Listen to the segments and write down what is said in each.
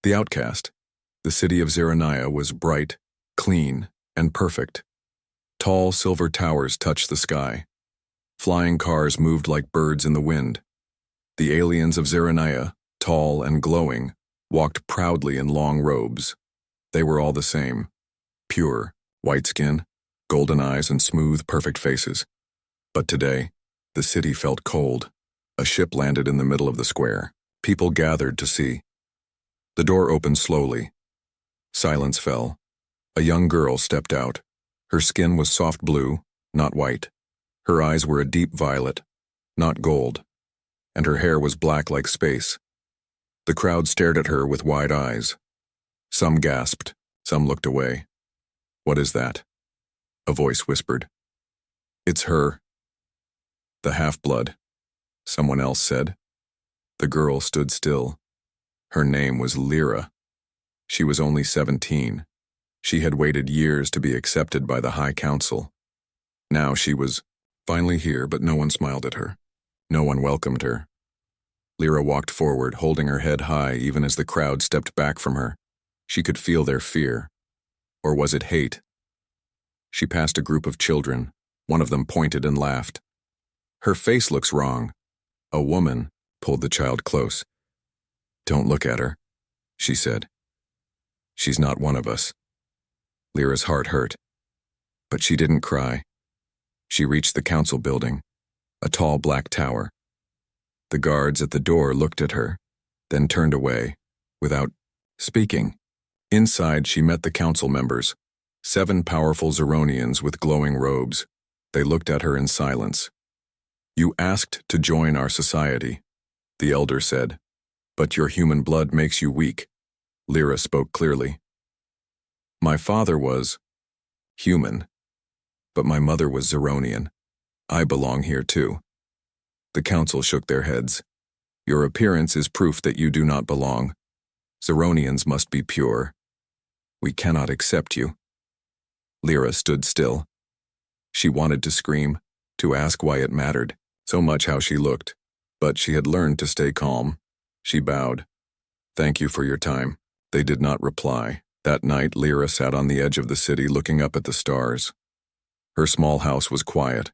The outcast. The city of Zeraniah was bright, clean, and perfect. Tall silver towers touched the sky. Flying cars moved like birds in the wind. The aliens of Zeraniah, tall and glowing, walked proudly in long robes. They were all the same. Pure, white skin, golden eyes, and smooth, perfect faces. But today, the city felt cold. A ship landed in the middle of the square. People gathered to see. The door opened slowly. Silence fell. A young girl stepped out. Her skin was soft blue, not white. Her eyes were a deep violet, not gold, and her hair was black like space. The crowd stared at her with wide eyes. Some gasped, some looked away. "What is that?" A voice whispered. "It's her." "The half-blood," someone else said. The girl stood still. Her name was Lyra. She was only 17. She had waited years to be accepted by the High Council. Now she was finally here, but no one smiled at her. No one welcomed her. Lyra walked forward, holding her head high even as the crowd stepped back from her. She could feel their fear. Or was it hate? She passed a group of children. One of them pointed and laughed. "Her face looks wrong." A woman pulled the child close. "Don't look at her," she said. "She's not one of us." Lyra's heart hurt. But she didn't cry. She reached the council building, a tall black tower. The guards at the door looked at her, then turned away, without speaking. Inside, she met the council members, 7 powerful Zeronians with glowing robes. They looked at her in silence. "You asked to join our society," the elder said, "but your human blood makes you weak." Lyra spoke clearly. "My father was human, but my mother was Zeronian. I belong here too." The council shook their heads. "Your appearance is proof that you do not belong. Zeronians must be pure. We cannot accept you." Lyra stood still. She wanted to scream, to ask why it mattered so much how she looked, but she had learned to stay calm. She bowed. "Thank you for your time." They did not reply. That night, Lyra sat on the edge of the city looking up at the stars. Her small house was quiet.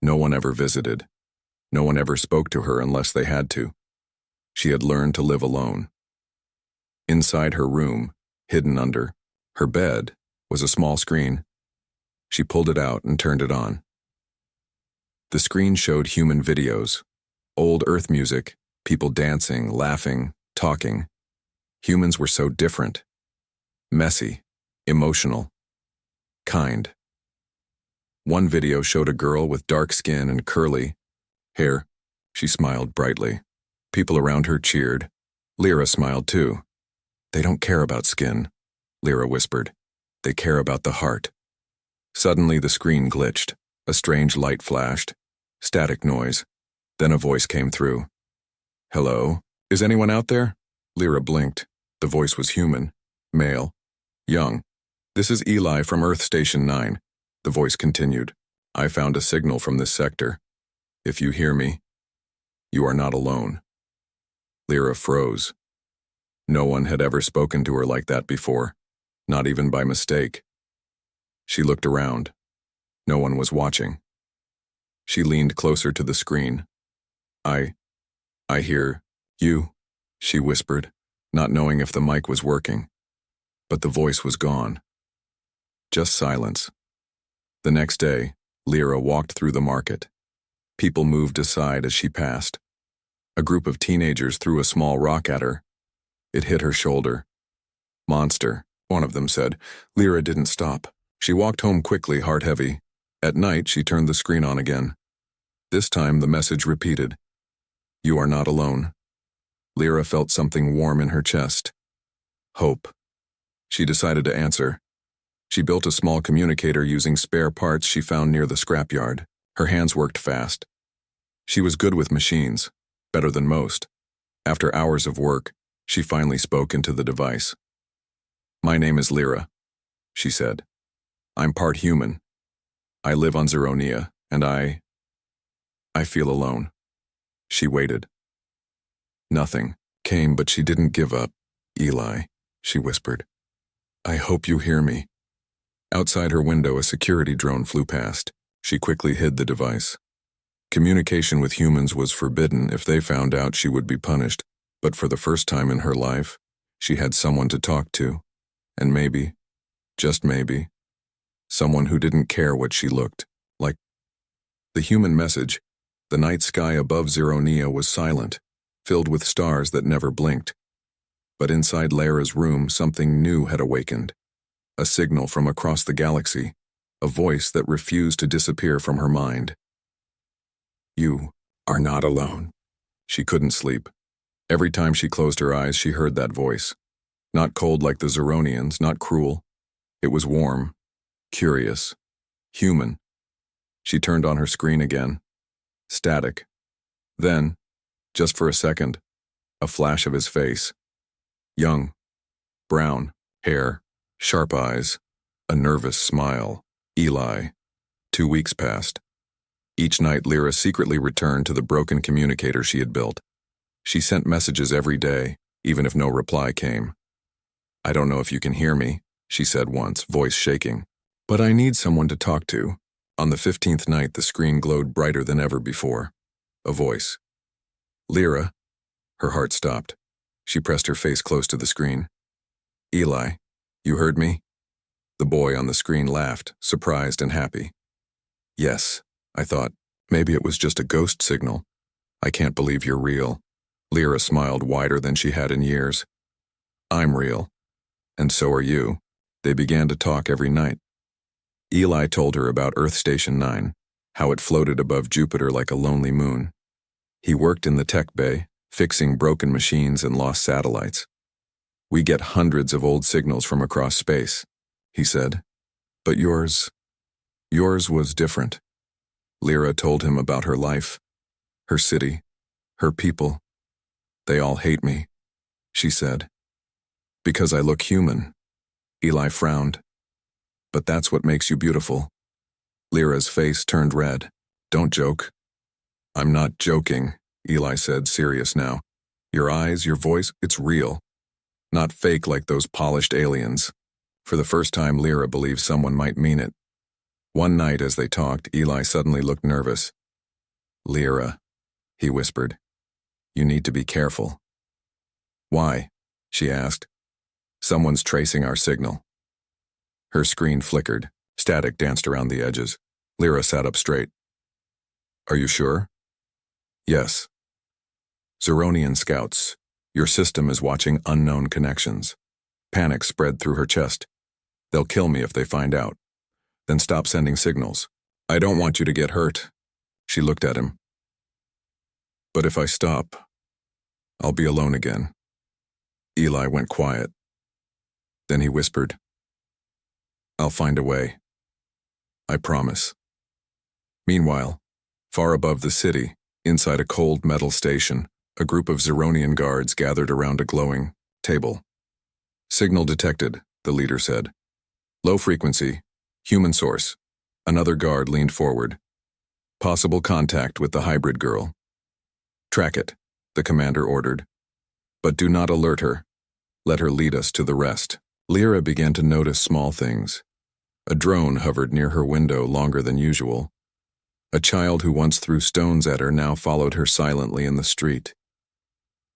No one ever visited. No one ever spoke to her unless they had to. She had learned to live alone. Inside her room, hidden under her bed, was a small screen. She pulled it out and turned it on. The screen showed human videos, old Earth music, people dancing, laughing, talking. Humans were so different. Messy, emotional, kind. One video showed a girl with dark skin and curly hair. She smiled brightly. People around her cheered. Lyra smiled too. "They don't care about skin," Lyra whispered. "They care about the heart." Suddenly the screen glitched. A strange light flashed. Static noise. Then a voice came through. "Hello? Is anyone out there?" Lyra blinked. The voice was human. Male. Young. "This is Eli from Earth Station 9. The voice continued. "I found a signal from this sector. If you hear me, you are not alone." Lyra froze. No one had ever spoken to her like that before, not even by mistake. She looked around. No one was watching. She leaned closer to the screen. I hear you," she whispered, not knowing if the mic was working. But the voice was gone. Just silence. The next day, Lyra walked through the market. People moved aside as she passed. A group of teenagers threw a small rock at her. It hit her shoulder. "Monster," one of them said. Lyra didn't stop. She walked home quickly, heart heavy. At night, she turned the screen on again. This time, the message repeated. "You are not alone." Lyra felt something warm in her chest. Hope. She decided to answer. She built a small communicator using spare parts she found near the scrapyard. Her hands worked fast. She was good with machines, better than most. After hours of work, she finally spoke into the device. "My name is Lyra," she said. "I'm part human. I live on Zeronia, and I feel alone." She waited. Nothing came, but she didn't give up. Eli, she whispered. I hope you hear me. Outside her window, a security drone flew past. She quickly hid the device. Communication with humans was forbidden. If they found out, she would be punished. But for the first time in her life, she had someone to talk to. And maybe, just maybe, someone who didn't care what she looked like. The human message, the night sky above Zeronia was silent, filled with stars that never blinked. But inside Lyra's room, something new had awakened. A signal from across the galaxy, a voice that refused to disappear from her mind. You are not alone. She couldn't sleep. Every time she closed her eyes, she heard that voice. Not cold like the Zeronians, not cruel. It was warm, curious, human. She turned on her screen again. Static. Then, just for a second, a flash of his face. Young, brown, hair, sharp eyes, a nervous smile. Eli. 2 weeks passed. Each night, Lyra secretly returned to the broken communicator she had built. She sent messages every day, even if no reply came. I don't know if you can hear me, she said once, voice shaking. But I need someone to talk to. On the 15th night, the screen glowed brighter than ever before. A voice. Lyra. Her heart stopped. She pressed her face close to the screen. Eli, you heard me? The boy on the screen laughed, surprised and happy. Yes, I thought. Maybe it was just a ghost signal. I can't believe you're real. Lyra smiled wider than she had in years. I'm real. And so are you. They began to talk every night. Eli told her about Earth Station 9, how it floated above Jupiter like a lonely moon. He worked in the tech bay, fixing broken machines and lost satellites. We get hundreds of old signals from across space, he said. But yours was different. Lyra told him about her life, her city, her people. They all hate me, she said. Because I look human. Eli frowned. But that's what makes you beautiful. Lyra's face turned red. Don't joke. I'm not joking, Eli said, serious now. Your eyes, your voice, it's real. Not fake like those polished aliens. For the first time, Lyra believed someone might mean it. One night as they talked, Eli suddenly looked nervous. Lyra, he whispered. You need to be careful. Why? She asked. Someone's tracing our signal. Her screen flickered. Static danced around the edges. Lyra sat up straight. Are you sure? Yes. Zeronian scouts. Your system is watching unknown connections. Panic spread through her chest. They'll kill me if they find out. Then stop sending signals. I don't want you to get hurt. She looked at him. But if I stop, I'll be alone again. Eli went quiet. Then he whispered, I'll find a way. I promise. Meanwhile, far above the city, inside a cold metal station, a group of Zeronian guards gathered around a glowing table. Signal detected, the leader said. Low frequency, human source. Another guard leaned forward. Possible contact with the hybrid girl. Track it, the commander ordered. But do not alert her. Let her lead us to the rest. Lyra began to notice small things. A drone hovered near her window longer than usual. A child who once threw stones at her now followed her silently in the street.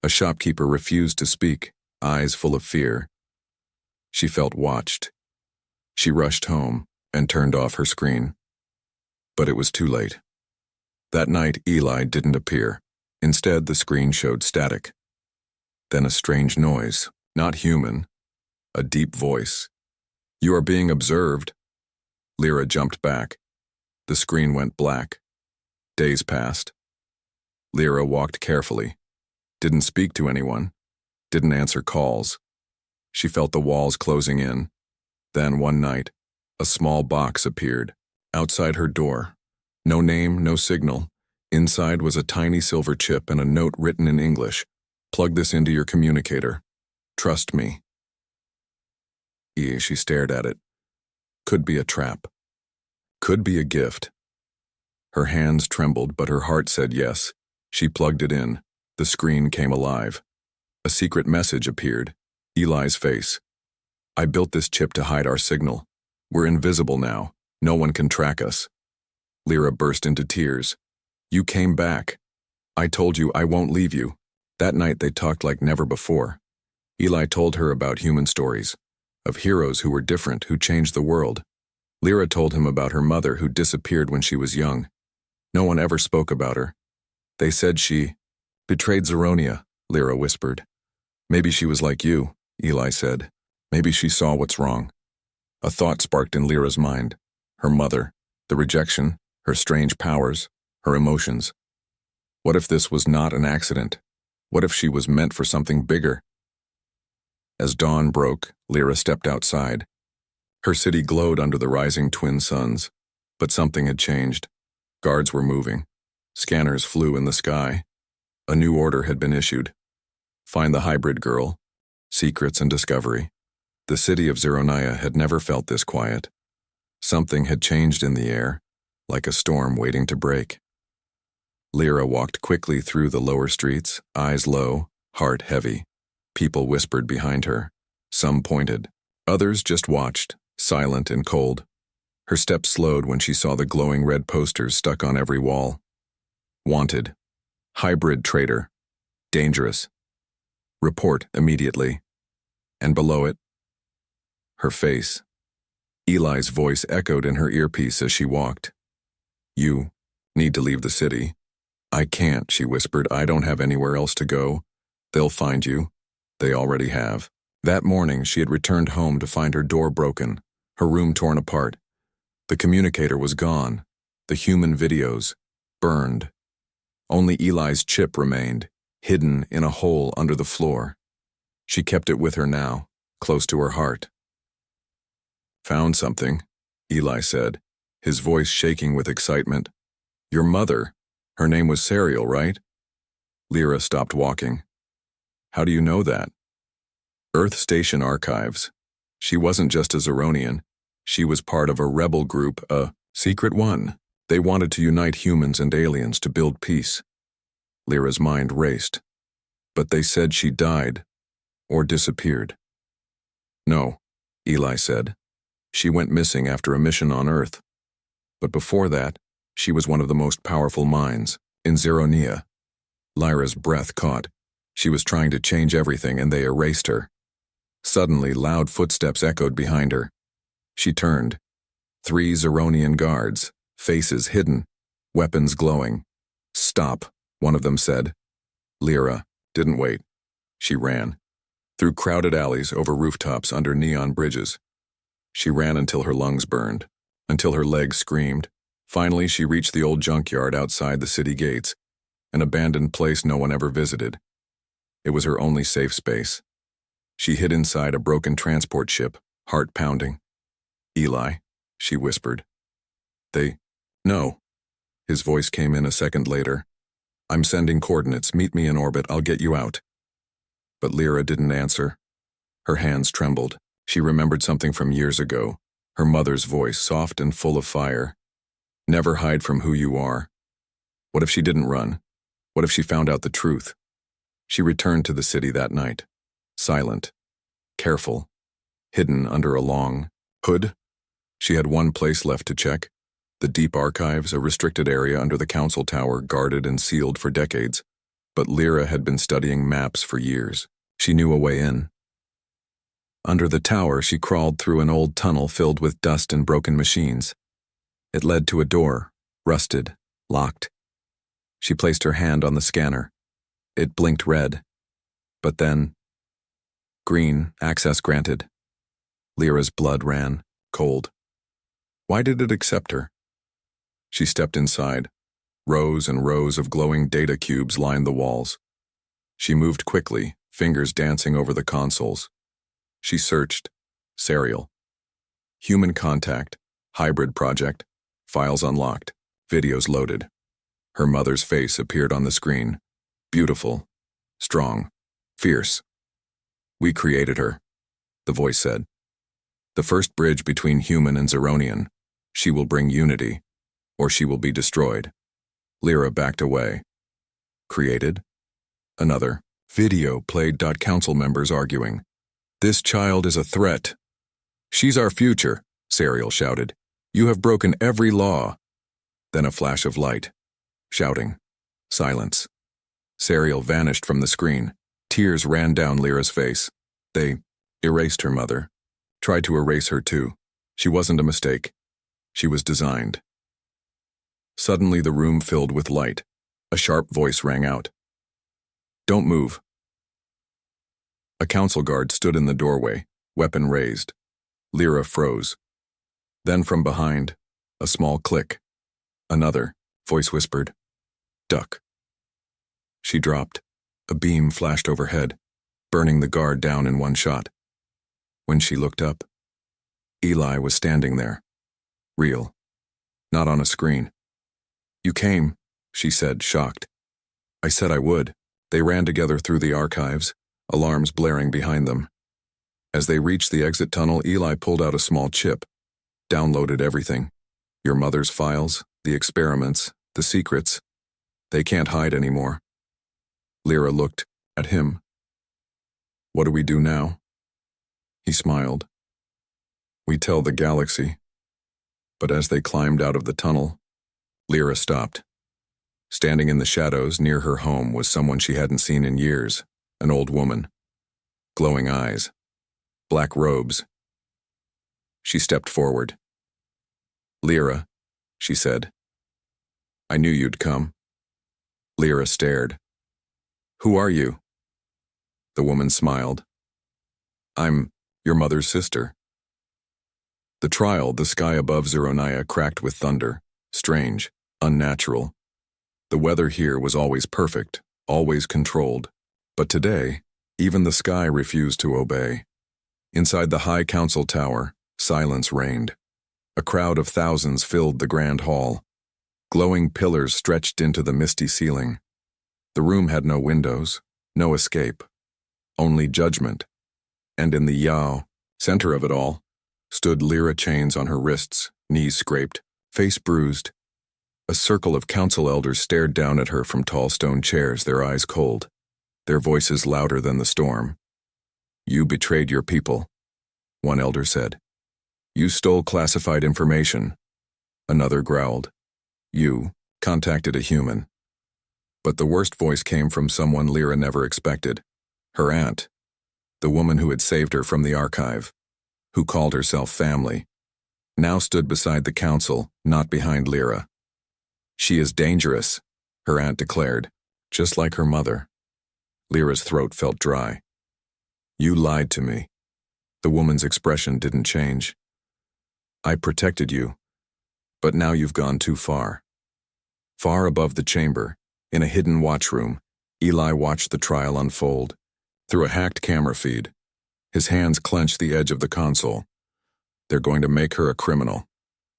A shopkeeper refused to speak, eyes full of fear. She felt watched. She rushed home and turned off her screen. But it was too late. That night, Eli didn't appear. Instead, the screen showed static. Then a strange noise, not human, a deep voice. You are being observed. Lyra jumped back. The screen went black. Days passed. Lyra walked carefully. Didn't speak to anyone. Didn't answer calls. She felt the walls closing in. Then one night, a small box appeared. Outside her door. No name, no signal. Inside was a tiny silver chip and a note written in English. Plug this into your communicator. Trust me. She stared at it. Could be a trap. Could be a gift. Her hands trembled, but her heart said yes. She plugged it in. The screen came alive. A secret message appeared. Eli's face. I built this chip to hide our signal. We're invisible now. No one can track us. Lyra burst into tears. You came back. I told you I won't leave you. That night they talked like never before. Eli told her about human stories, of heroes who were different, who changed the world. Lyra told him about her mother who disappeared when she was young. No one ever spoke about her. They said she betrayed Zeronia, Lyra whispered. Maybe she was like you, Eli said. Maybe she saw what's wrong. A thought sparked in Lyra's mind. Her mother, the rejection, her strange powers, her emotions. What if this was not an accident? What if she was meant for something bigger? As dawn broke, Lyra stepped outside. Her city glowed under the rising twin suns, but something had changed. Guards were moving. Scanners flew in the sky. A new order had been issued. Find the hybrid girl. Secrets and discovery. The city of Zeronia had never felt this quiet. Something had changed in the air, like a storm waiting to break. Lyra walked quickly through the lower streets, eyes low, heart heavy. People whispered behind her. Some pointed. Others just watched, silent and cold. Her steps slowed when she saw the glowing red posters stuck on every wall. Wanted. Hybrid traitor. Dangerous. Report immediately. And below it, her face. Eli's voice echoed in her earpiece as she walked. You need to leave the city. I can't, she whispered. I don't have anywhere else to go. They'll find you. They already have. That morning, she had returned home to find her door broken, her room torn apart. The communicator was gone. The human videos, burned. Only Eli's chip remained, hidden in a hole under the floor. She kept it with her now, close to her heart. Found something, Eli said, his voice shaking with excitement. Your mother. Her name was Serial, right? Lyra stopped walking. How do you know that? Earth Station Archives. She wasn't just a Zeronian. She was part of a rebel group, a secret one. They wanted to unite humans and aliens to build peace. Lyra's mind raced. But they said she died, or disappeared. No, Eli said. She went missing after a mission on Earth. But before that, she was one of the most powerful minds in Zeronia. Lyra's breath caught. She was trying to change everything and they erased her. Suddenly, loud footsteps echoed behind her. She turned. 3 Zeronian guards, faces hidden, weapons glowing. Stop, one of them said. Lyra didn't wait. She ran. Through crowded alleys, over rooftops, under neon bridges. She ran until her lungs burned, until her legs screamed. Finally, she reached the old junkyard outside the city gates, an abandoned place no one ever visited. It was her only safe space. She hid inside a broken transport ship, heart pounding. Eli, she whispered. No. His voice came in a second later. I'm sending coordinates. Meet me in orbit. I'll get you out. But Lyra didn't answer. Her hands trembled. She remembered something from years ago. Her mother's voice, soft and full of fire. Never hide from who you are. What if she didn't run? What if she found out the truth? She returned to the city that night. Silent. Careful. Hidden under a long hood. She had one place left to check. The deep archives, a restricted area under the council tower, guarded and sealed for decades. But Lyra had been studying maps for years. She knew a way in. Under the tower, she crawled through an old tunnel filled with dust and broken machines. It led to a door, rusted, locked. She placed her hand on the scanner. It blinked red. But then, green, access granted. Lyra's blood ran, cold. Why did it accept her? She stepped inside. Rows and rows of glowing data cubes lined the walls. She moved quickly, fingers dancing over the consoles. She searched. Serial. Human contact. Hybrid project. Files unlocked. Videos loaded. Her mother's face appeared on the screen. Beautiful. Strong. Fierce. We created her, the voice said. The first bridge between human and Zeronian. She will bring unity, or she will be destroyed. Lyra backed away. Created? Another. Video played. Council members arguing. This child is a threat. She's our future, Sariel shouted. You have broken every law. Then a flash of light. Shouting. Silence. Sariel vanished from the screen. Tears ran down Lyra's face. They erased her mother. Tried to erase her too. She wasn't a mistake. She was designed. Suddenly the room filled with light. A sharp voice rang out. Don't move. A council guard stood in the doorway, weapon raised. Lyra froze. Then from behind, a small click. Another, voice whispered, "Duck." She dropped. A beam flashed overhead, burning the guard down in one shot. When she looked up, Eli was standing there. Real. Not on a screen. "You came," she said, shocked. "I said I would." They ran together through the archives, alarms blaring behind them. As they reached the exit tunnel, Eli pulled out a small chip, downloaded everything. Your mother's files, the experiments, the secrets. They can't hide anymore. Lyra looked at him. "What do we do now?" He smiled. "We tell the galaxy." But as they climbed out of the tunnel, Lyra stopped. Standing in the shadows near her home was someone she hadn't seen in years, an old woman. Glowing eyes. Black robes. She stepped forward. "Lyra," she said. "I knew you'd come." Lyra stared. "Who are you?" The woman smiled. "I'm your mother's sister." The trial, the sky above Zeronia cracked with thunder, strange, unnatural. The weather here was always perfect, always controlled. But today, even the sky refused to obey. Inside the high council tower, silence reigned. A crowd of thousands filled the grand hall. Glowing pillars stretched into the misty ceiling. The room had no windows, no escape, only judgment. And in the Yao, center of it all, stood Lyra, chains on her wrists, knees scraped, face bruised. A circle of council elders stared down at her from tall stone chairs, their eyes cold, their voices louder than the storm. "You betrayed your people," one elder said. "You stole classified information." Another growled. "You contacted a human." But the worst voice came from someone Lyra never expected. Her aunt, the woman who had saved her from the archive, who called herself family, now stood beside the council, not behind Lyra. "She is dangerous," her aunt declared, just like her mother. Lyra's throat felt dry. "You lied to me." The woman's expression didn't change. "I protected you, but now you've gone too far." Far above the chamber, in a hidden watchroom, Eli watched the trial unfold. Through a hacked camera feed, his hands clenched the edge of the console. "They're going to make her a criminal,"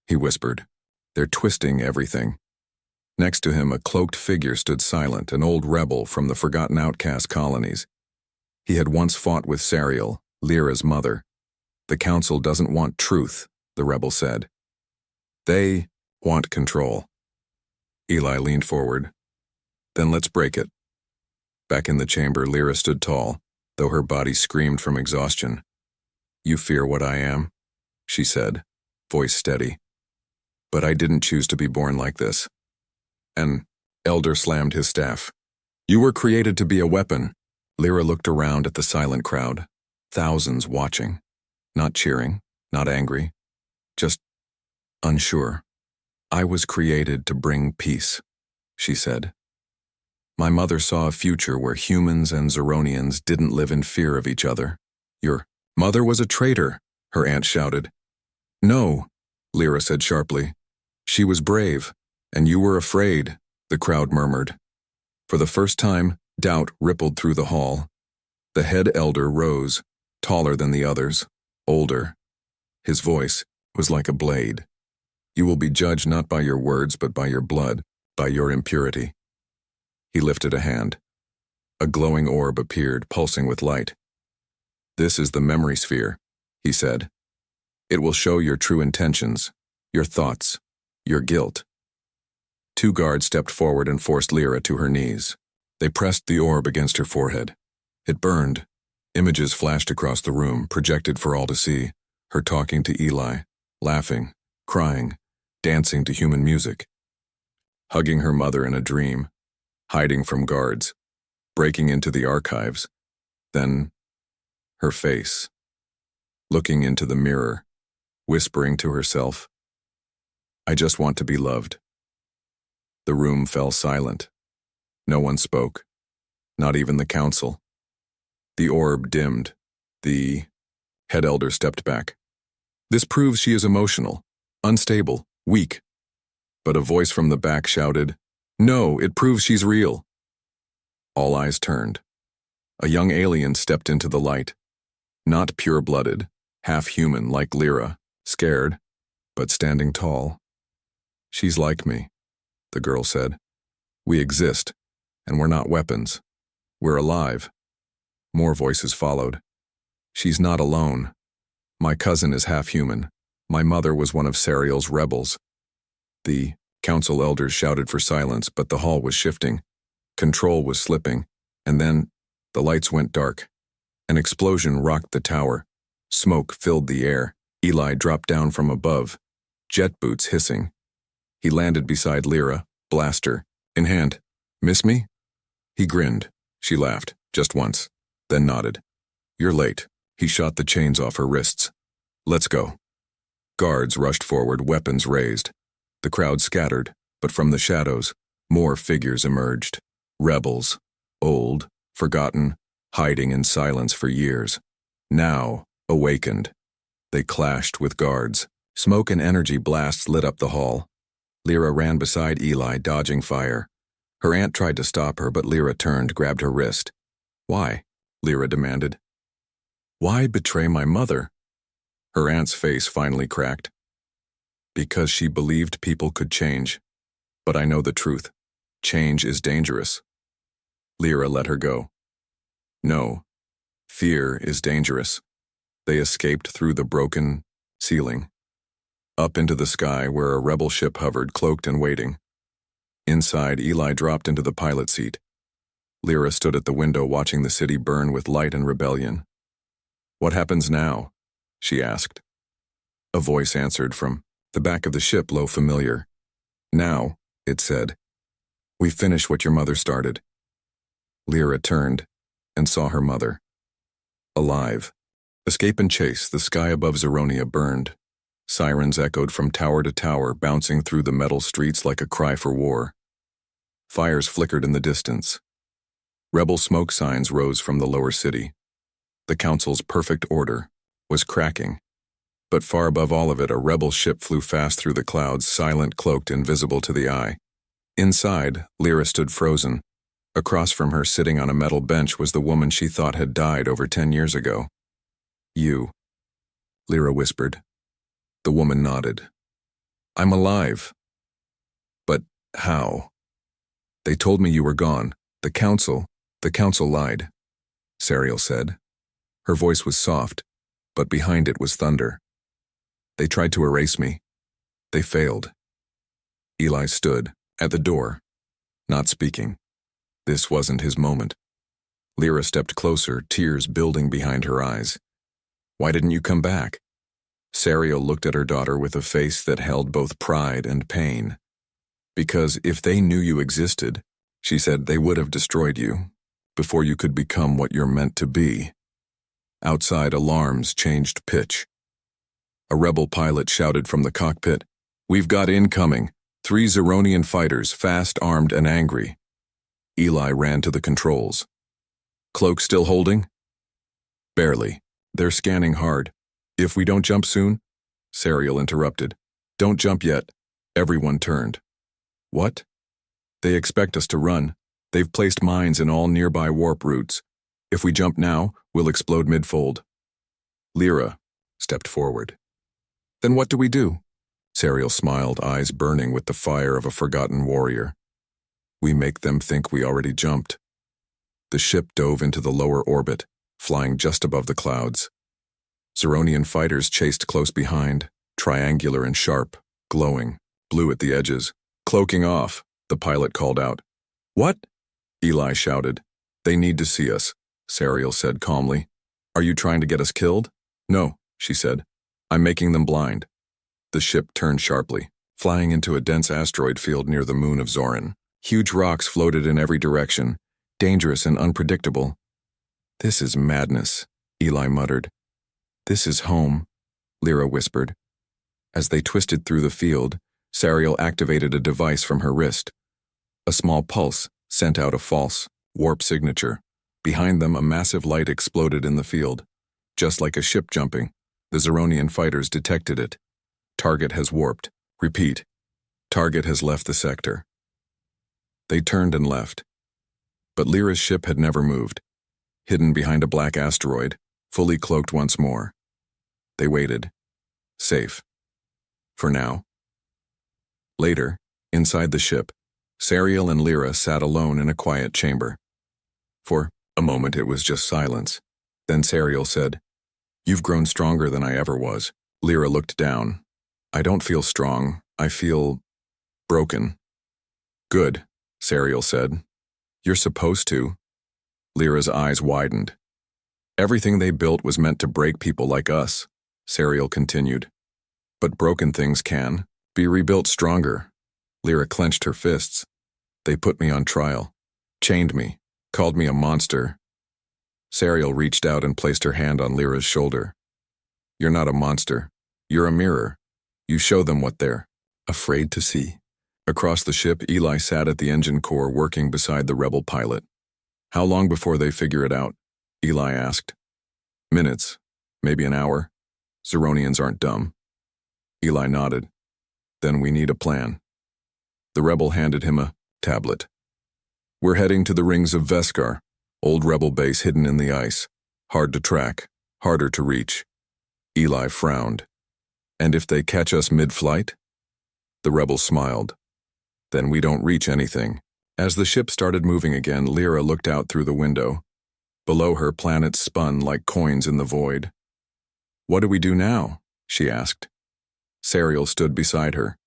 he whispered. "They're twisting everything." Next to him, a cloaked figure stood silent, an old rebel from the forgotten outcast colonies. He had once fought with Sariel, Lyra's mother. "The council doesn't want truth," the rebel said. "They want control." Eli leaned forward. "Then let's break it." Back in the chamber, Lyra stood tall, though her body screamed from exhaustion. "You fear what I am," she said, voice steady. "But I didn't choose to be born like this." An elder slammed his staff. "You were created to be a weapon." Lyra looked around at the silent crowd, thousands watching, not cheering, not angry, just unsure. "I was created to bring peace," she said. "My mother saw a future where humans and Zeronians didn't live in fear of each other." "Your mother was a traitor," her aunt shouted. "No," Lyra said sharply. "She was brave, and you were afraid," the crowd murmured. For the first time, doubt rippled through the hall. The head elder rose, taller than the others, older. His voice was like a blade. "You will be judged not by your words, but by your blood, by your impurity." He lifted a hand. A glowing orb appeared, pulsing with light. "This is the memory sphere," he said. "It will show your true intentions, your thoughts, your guilt." Two guards stepped forward and forced Lyra to her knees. They pressed the orb against her forehead. It burned, Images flashed across the room, projected for all to see. Her talking to Eli, laughing, crying, dancing to human music. Hugging her mother in a dream, hiding from guards, breaking into the archives. Then, her face. Looking into the mirror, whispering to herself, "I just want to be loved." The room fell silent. No one spoke, not even the council. The orb dimmed. The head elder stepped back. "This proves she is emotional, unstable, weak." But a voice from the back shouted, "No, it proves she's real." All eyes turned. A young alien stepped into the light. Not pure-blooded, half-human like Lyra, scared, but standing tall. "She's like me," the girl said. "We exist, and we're not weapons. We're alive." More voices followed. "She's not alone. My cousin is half-human. My mother was one of Serial's rebels." The council elders shouted for silence, but the hall was shifting. Control was slipping, and then the lights went dark. An explosion rocked the tower. Smoke filled the air. Eli dropped down from above, jet boots hissing. He landed beside Lyra, blaster in hand. "Miss me?" He grinned. She laughed, just once, then nodded. "You're late." He shot the chains off her wrists. "Let's go." Guards rushed forward, weapons raised. The crowd scattered, but from the shadows, more figures emerged. Rebels, old, forgotten, hiding in silence for years. Now, awakened. They clashed with guards. Smoke and energy blasts lit up the hall. Lyra ran beside Eli, dodging fire. Her aunt tried to stop her, but Lyra turned, grabbed her wrist. "Why?" Lyra demanded. "Why betray my mother?" Her aunt's face finally cracked. "Because she believed people could change. But I know the truth. Change is dangerous." Lyra let her go. "No. Fear is dangerous." They escaped through the broken ceiling. Up into the sky where a rebel ship hovered, cloaked and waiting. Inside, Eli dropped into the pilot seat. Lyra stood at the window watching the city burn with light and rebellion. "What happens now?" she asked. A voice answered from the back of the ship, low, familiar. "Now," it said, "we finish what your mother started." Lyra turned and saw her mother. Alive. Escape and chase, the sky above Zeronia burned. Sirens echoed from tower to tower, bouncing through the metal streets like a cry for war. Fires flickered in the distance. Rebel smoke signs rose from the lower city. The council's perfect order was cracking. But far above all of it, a rebel ship flew fast through the clouds, silent, cloaked, invisible to the eye. Inside, Lyra stood frozen. Across from her, sitting on a metal bench, was the woman she thought had died over 10 years ago. "You," Lyra whispered. The woman nodded. "I'm alive." "But how?" "They told me you were gone. The council lied," Serial said. Her voice was soft, but behind it was thunder. "They tried to erase me. They failed." Eli stood at the door, not speaking. This wasn't his moment. Lyra stepped closer, tears building behind her eyes. "Why didn't you come back?" Serial looked at her daughter with a face that held both pride and pain. "Because if they knew you existed," she said, "they would have destroyed you, before you could become what you're meant to be." Outside, alarms changed pitch. A rebel pilot shouted from the cockpit, "We've got incoming. 3 Zeronian fighters, fast, armed, and angry." Eli ran to the controls. "Cloak still holding?" "Barely. They're scanning hard. If we don't jump soon?" Serial interrupted. "Don't jump yet." Everyone turned. "What?" "They expect us to run. They've placed mines in all nearby warp routes. If we jump now, we'll explode mid-fold." Lyra stepped forward. "Then what do we do?" Serial smiled, eyes burning with the fire of a forgotten warrior. "We make them think we already jumped." The ship dove into the lower orbit, flying just above the clouds. Zeronian fighters chased close behind, triangular and sharp, glowing, blue at the edges. "Cloaking off," the pilot called out. "What?" Eli shouted. "They need to see us," Serial said calmly. Are you trying to get us killed? No, she said. I'm making them blind. The ship turned sharply, flying into a dense asteroid field near the moon of Zorin. Huge rocks floated in every direction, dangerous and unpredictable. This is madness, Eli muttered. This is home, Lyra whispered. As they twisted through the field, Sariel activated a device from her wrist. A small pulse sent out a false, warp signature. Behind them, a massive light exploded in the field. Just like a ship jumping, the Zeronian fighters detected it. Target has warped. Repeat. Target has left the sector. They turned and left. But Lyra's ship had never moved. Hidden behind a black asteroid, fully cloaked once more. They waited. Safe. For now. Later, inside the ship, Sariel and Lyra sat alone in a quiet chamber. For a moment it was just silence. Then Sariel said, "You've grown stronger than I ever was." Lyra looked down. "I don't feel strong. I feel broken." "Good," Sariel said. "You're supposed to." Lyra's eyes widened. "Everything they built was meant to break people like us," Sariel continued. "But broken things can be rebuilt stronger." Lyra clenched her fists. "They put me on trial, chained me, called me a monster." Sariel reached out and placed her hand on Lyra's shoulder. "You're not a monster. You're a mirror. You show them what they're afraid to see." Across the ship, Eli sat at the engine core working beside the rebel pilot. "How long before they figure it out?" Eli asked. "Minutes, maybe an hour. Zeronians aren't dumb." Eli nodded. "Then we need a plan." The rebel handed him a tablet. "We're heading to the rings of Veskar, old rebel base hidden in the ice. Hard to track, harder to reach." Eli frowned. "And if they catch us mid-flight?" The rebel smiled. "Then we don't reach anything." As the ship started moving again, Lyra looked out through the window. Below her, planets spun like coins in the void. "What do we do now?" she asked. Sariel stood beside her.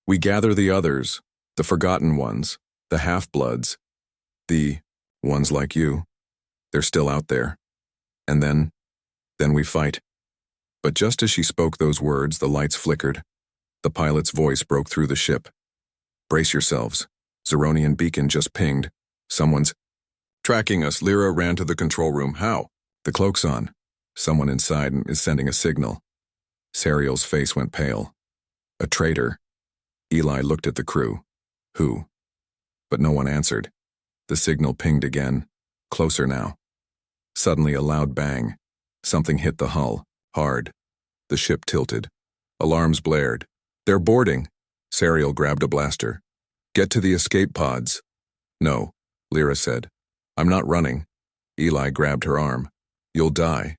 "We gather the others, the forgotten ones, the half-bloods, the ones like you. They're still out there. And then we fight." But just as she spoke those words, the lights flickered. The pilot's voice broke through the ship. "Brace yourselves. Zeronian beacon just pinged. Someone's tracking us." Lyra ran to the control room. "How?" "The cloak's on. Someone inside is sending a signal." Sariel's face went pale. "A traitor." Eli looked at the crew. "Who?" But no one answered. The signal pinged again. Closer now. Suddenly a loud bang. Something hit the hull. Hard. The ship tilted. Alarms blared. "They're boarding." Sariel grabbed a blaster. "Get to the escape pods." "No," Lyra said. "I'm not running." Eli grabbed her arm. "You'll die."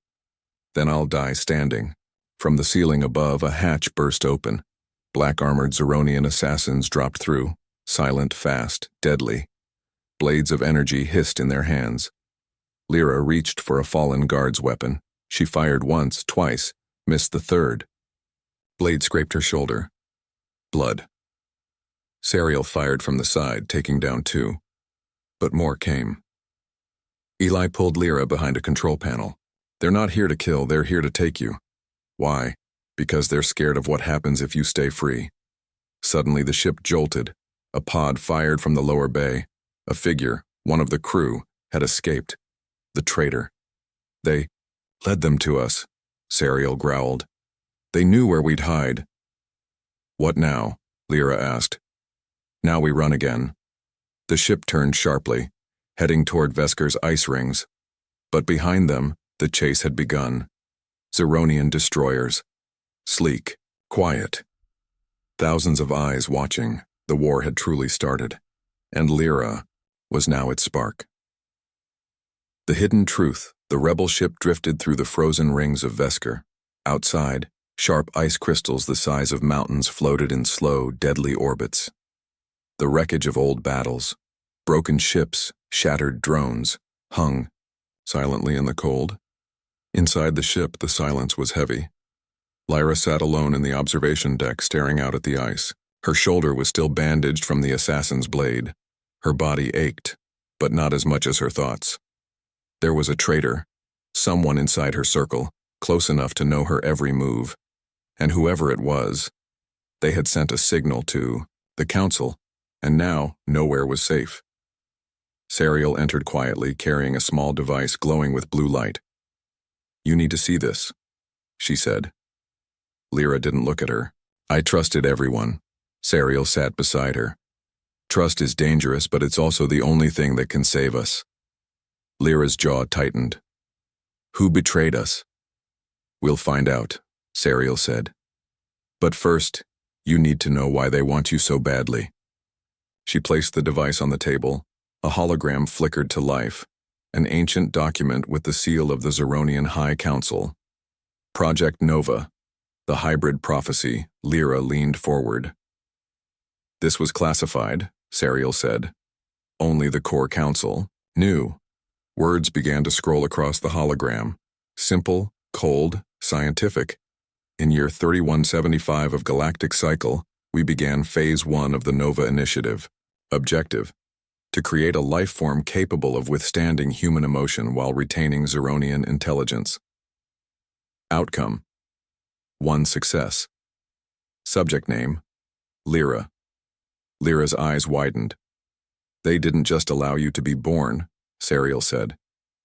"Then I'll die standing." From the ceiling above, a hatch burst open. Black-armored Zeronian assassins dropped through, silent, fast, deadly. Blades of energy hissed in their hands. Lyra reached for a fallen guard's weapon. She fired once, twice, missed the third. Blade scraped her shoulder. Blood. Sariel fired from the side, taking down two. But more came. Eli pulled Lyra behind a control panel. "They're not here to kill, they're here to take you." "Why?" "Because they're scared of what happens if you stay free." Suddenly the ship jolted. A pod fired from the lower bay. A figure, one of the crew, had escaped. The traitor. "They led them to us," Sariel growled. "They knew where we'd hide." "What now?" Lyra asked. "Now we run again." The ship turned sharply, heading toward Veskar's ice rings. But behind them, the chase had begun. Zeronian destroyers. Sleek, quiet. Thousands of eyes watching. The war had truly started. And Lyra was now its spark. The hidden truth. The rebel ship drifted through the frozen rings of Veskar. Outside, sharp ice crystals the size of mountains floated in slow, deadly orbits. The wreckage of old battles, broken ships, shattered drones, hung silently in the cold. Inside the ship, the silence was heavy. Lyra sat alone in the observation deck, staring out at the ice. Her shoulder was still bandaged from the assassin's blade. Her body ached, but not as much as her thoughts. There was a traitor, Someone inside her circle, close enough to know her every move. And whoever it was, they had sent a signal to the council, and now nowhere was safe. Serial entered quietly, carrying a small device glowing with blue light. "You need to see this," she said. Lyra didn't look at her. "I trusted everyone." Serial sat beside her. "Trust is dangerous, but it's also the only thing that can save us." Lyra's jaw tightened. "Who betrayed us?" "We'll find out," Serial said. "But first, you need to know why they want you so badly." She placed the device on the table. A hologram flickered to life, an ancient document with the seal of the Zeronian High Council. Project Nova, the hybrid prophecy. Lyra leaned forward. "This was classified," Serial said. "Only the core council knew." Words began to scroll across the hologram. Simple, cold, scientific. "In year 3175 of Galactic Cycle, we began Phase 1 of the Nova Initiative. Objective: to create a life form capable of withstanding human emotion while retaining Zeronian intelligence. Outcome: 1 success. Subject name: Lyra." Lyra's eyes widened. "They didn't just allow you to be born," Serial said.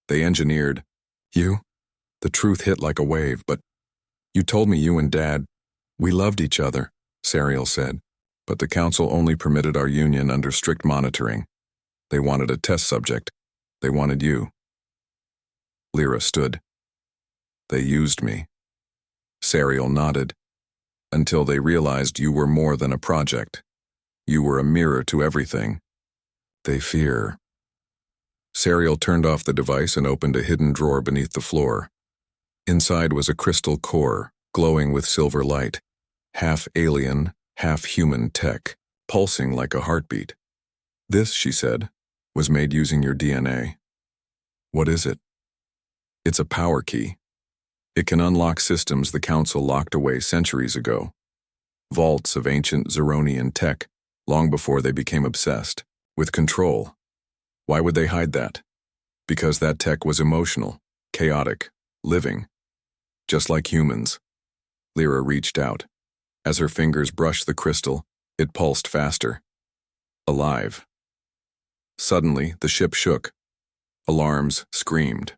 "They engineered you." The truth hit like a wave. "But you told me you and Dad, we loved each other," Serial said. "But the council only permitted our union under strict monitoring. They wanted a test subject. They wanted you." Lyra stood. "They used me." Serial nodded. "Until they realized you were more than a project. You were a mirror to everything. They fear." Serial turned off the device and opened a hidden drawer beneath the floor. Inside was a crystal core, glowing with silver light. Half alien, half human tech, pulsing like a heartbeat. "This," she said, "was made using your DNA." "What is it?" "It's a power key. It can unlock systems the Council locked away centuries ago. Vaults of ancient Zeronian tech, long before they became obsessed with control. Why would they hide that? Because that tech was emotional, chaotic, living. Just like humans." Lyra reached out. As her fingers brushed the crystal, it pulsed faster. Alive. Suddenly, the ship shook. Alarms screamed.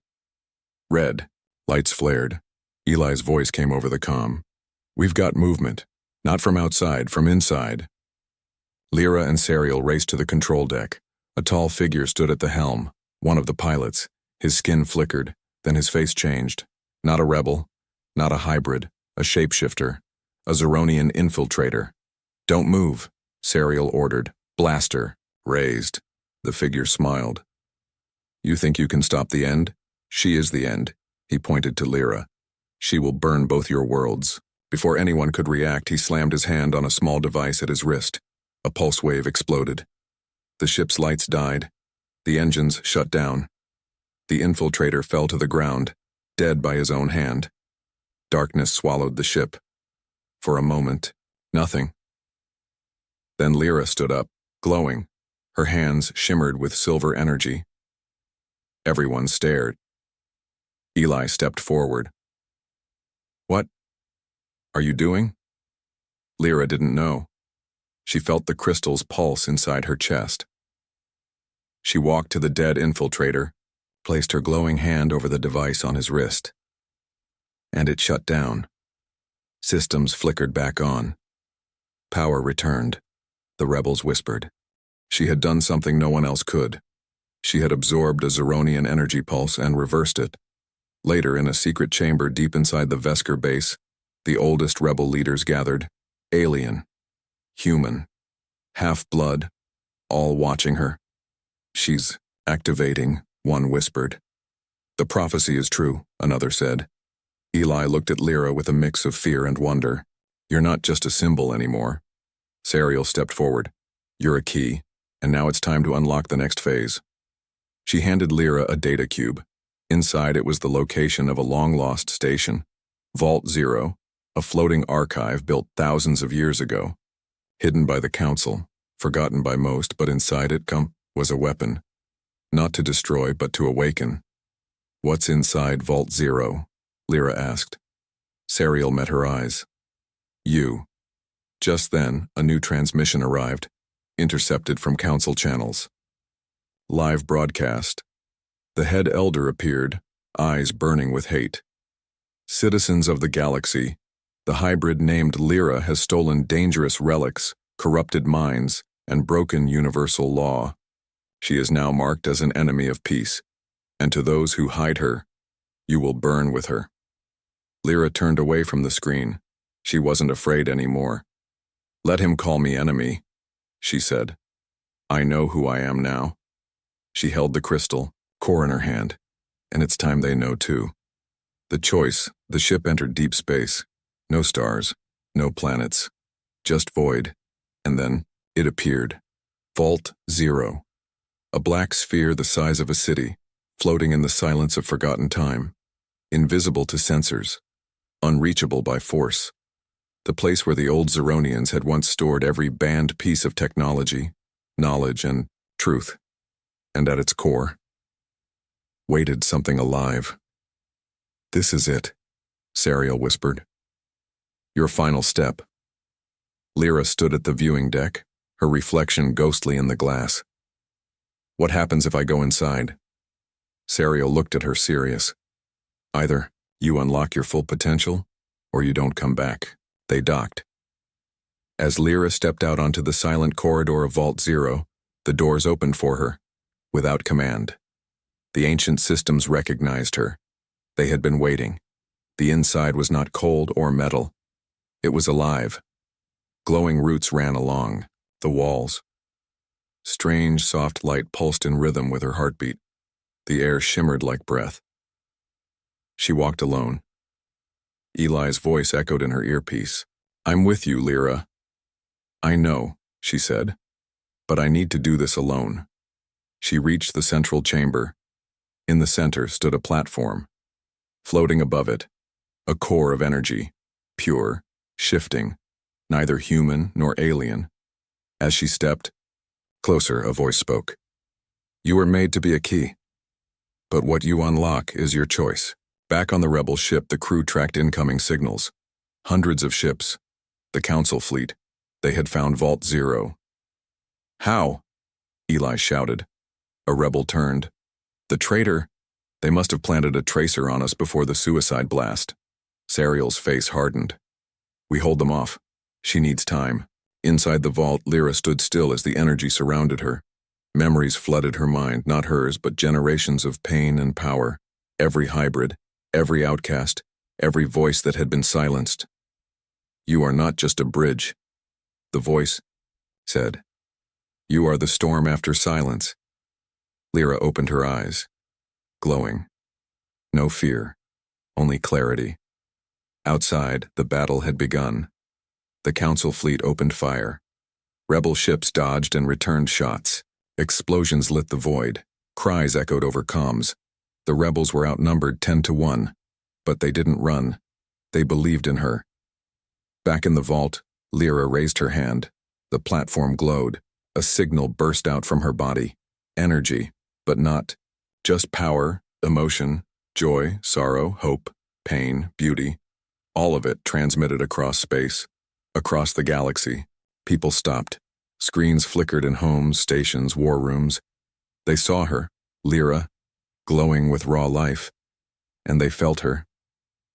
Red. Lights flared. Eli's voice came over the comm. "We've got movement. Not from outside, from inside." Lyra and Serial raced to the control deck. A tall figure stood at the helm, one of the pilots. His skin flickered, then his face changed. Not a rebel, not a hybrid, a shapeshifter, a Zeronian infiltrator. "Don't move," Serial ordered. "Blaster raised." The figure smiled. "You think you can stop the end? She is the end." He pointed to Lyra. "She will burn both your worlds." Before anyone could react, he slammed his hand on a small device at his wrist. A pulse wave exploded. The ship's lights died. The engines shut down. The infiltrator fell to the ground, dead by his own hand. Darkness swallowed the ship. For a moment, nothing. Then Lyra stood up, glowing. Her hands shimmered with silver energy. Everyone stared. Eli stepped forward. "What are you doing?" Lyra didn't know. She felt the crystal's pulse inside her chest. She walked to the dead infiltrator, placed her glowing hand over the device on his wrist. And it shut down. Systems flickered back on. Power returned. The rebels whispered. She had done something no one else could. She had absorbed a Zeronian energy pulse and reversed it. Later, in a secret chamber deep inside the Vesker base, the oldest rebel leaders gathered. Alien. Human. Half-blood. All watching her. "She's activating," one whispered. "The prophecy is true," another said. Eli looked at Lyra with a mix of fear and wonder. "You're not just a symbol anymore." Serial stepped forward. "You're a key, and now it's time to unlock the next phase." She handed Lyra a data cube. Inside it was the location of a long-lost station. Vault 0, a floating archive built thousands of years ago. Hidden by the Council, forgotten by most, but inside it was a weapon. Not to destroy, but to awaken. What's inside Vault Zero? Lyra asked. Sariel met her eyes. You. Just then, a new transmission arrived, intercepted from council channels. Live broadcast. The head elder appeared, eyes burning with hate. Citizens of the galaxy, the hybrid named Lyra has stolen dangerous relics, corrupted minds, and broken universal law. She is now marked as an enemy of peace, and to those who hide her, you will burn with her. Lyra turned away from the screen. She wasn't afraid anymore. Let him call me enemy, she said. I know who I am now. She held the crystal, core in her hand, and it's time they know too. The choice, the ship entered deep space. No stars, no planets, just void. And then it appeared. Vault Zero. A black sphere the size of a city, floating in the silence of forgotten time. Invisible to sensors. Unreachable by force. The place where the old Zeronians had once stored every banned piece of technology, knowledge, and truth. And at its core, waited something alive. This is it, Sariel whispered. Your final step. Lyra stood at the viewing deck, her reflection ghostly in the glass. What happens if I go inside? Sariel looked at her serious. Either you unlock your full potential, or you don't come back. They docked. As Lyra stepped out onto the silent corridor of Vault Zero, the doors opened for her, without command. The ancient systems recognized her. They had been waiting. The inside was not cold or metal. It was alive. Glowing roots ran along the walls. Strange, soft light pulsed in rhythm with her heartbeat. The air shimmered like breath. She walked alone. Eli's voice echoed in her earpiece. I'm with you, Lyra. I know, she said, but I need to do this alone. She reached the central chamber. In the center stood a platform. Floating above it, a core of energy, pure, shifting, neither human nor alien. As she stepped closer, a voice spoke. You were made to be a key, but what you unlock is your choice. Back on the rebel ship, the crew tracked incoming signals. Hundreds of ships. The council fleet. They had found Vault Zero. How? Eli shouted. A rebel turned. The traitor. They must have planted a tracer on us before the suicide blast. Sariel's face hardened. We hold them off. She needs time. Inside the vault, Lyra stood still as the energy surrounded her. Memories flooded her mind, not hers, but generations of pain and power. Every hybrid, every outcast, every voice that had been silenced. You are not just a bridge, the voice said. You are the storm after silence. Lyra opened her eyes, glowing. No fear, only clarity. Outside, the battle had begun. The council fleet opened fire. Rebel ships dodged and returned shots. Explosions lit the void. Cries echoed over comms. The rebels were outnumbered 10-1, but they didn't run. They believed in her. Back in the vault, Lyra raised her hand. The platform glowed. A signal burst out from her body. Energy, but not just power, emotion, joy, sorrow, hope, pain, beauty. All of it transmitted across space, across the galaxy. People stopped. Screens flickered in homes, stations, war rooms. They saw her, Lyra, glowing with raw life, and they felt her.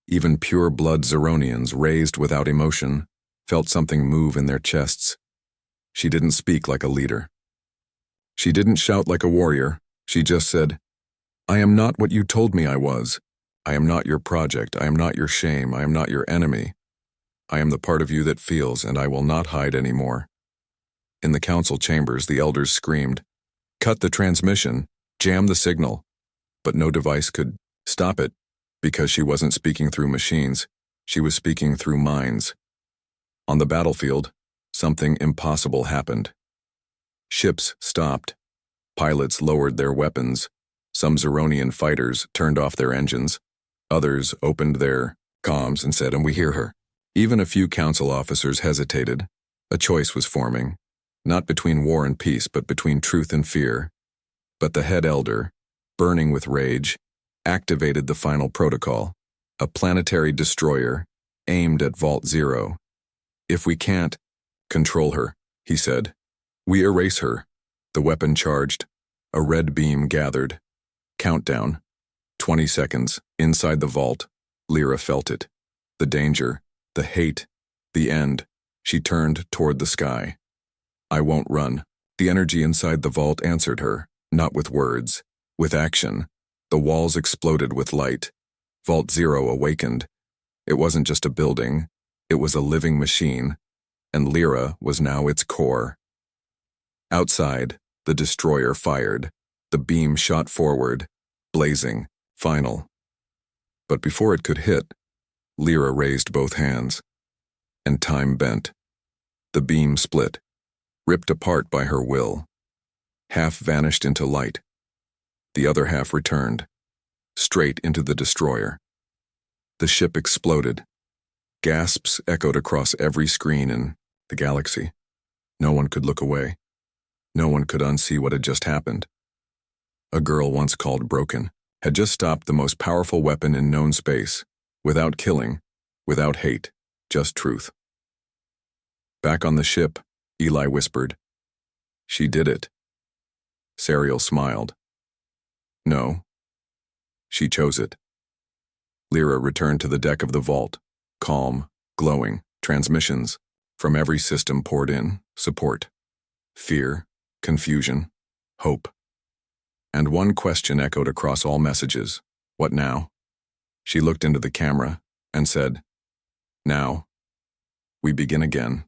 Even pure-blood Zeronians, raised without emotion, felt something move in their chests. She didn't speak like a leader. She didn't shout like a warrior. She just said, I am not what you told me I was. I am not your project. I am not your shame. I am not your enemy. I am the part of you that feels, and I will not hide anymore. In the council chambers, the elders screamed, cut the transmission, jam the signal. But no device could stop it, because she wasn't speaking through machines. She was speaking through minds. On the battlefield, something impossible happened. Ships stopped. Pilots lowered their weapons. Some Zeronian fighters turned off their engines. Others opened their comms and said, and we hear her. Even a few council officers hesitated. A choice was forming, not between war and peace, but between truth and fear. But the head elder, burning with rage, activated the final protocol, a planetary destroyer aimed at Vault Zero. If we can't control her, he said, we erase her. The weapon charged. A red beam gathered. Countdown. 20 seconds. Inside the vault, Lyra felt it. The danger, the hate, the end. She turned toward the sky. I won't run. The energy inside the vault answered her, not with words, with action. The walls exploded with light. Vault Zero awakened. It wasn't just a building, it was a living machine, and Lyra was now its core. Outside, the destroyer fired. The beam shot forward, blazing, final. But before it could hit, Lyra raised both hands, and time bent. The beam split, ripped apart by her will. Half vanished into light. The other half returned, straight into the destroyer. The ship exploded. Gasps echoed across every screen in the galaxy. No one could look away. No one could unsee what had just happened. A girl once called broken had just stopped the most powerful weapon in known space, without killing, without hate, just truth. Back on the ship, Eli whispered, "She did it." Serial smiled. "No. She chose it." Lyra returned to the deck of the vault, calm, glowing, transmissions. From every system poured in, support. Fear, confusion, hope. And one question echoed across all messages. What now? She looked into the camera and said, "Now, we begin again."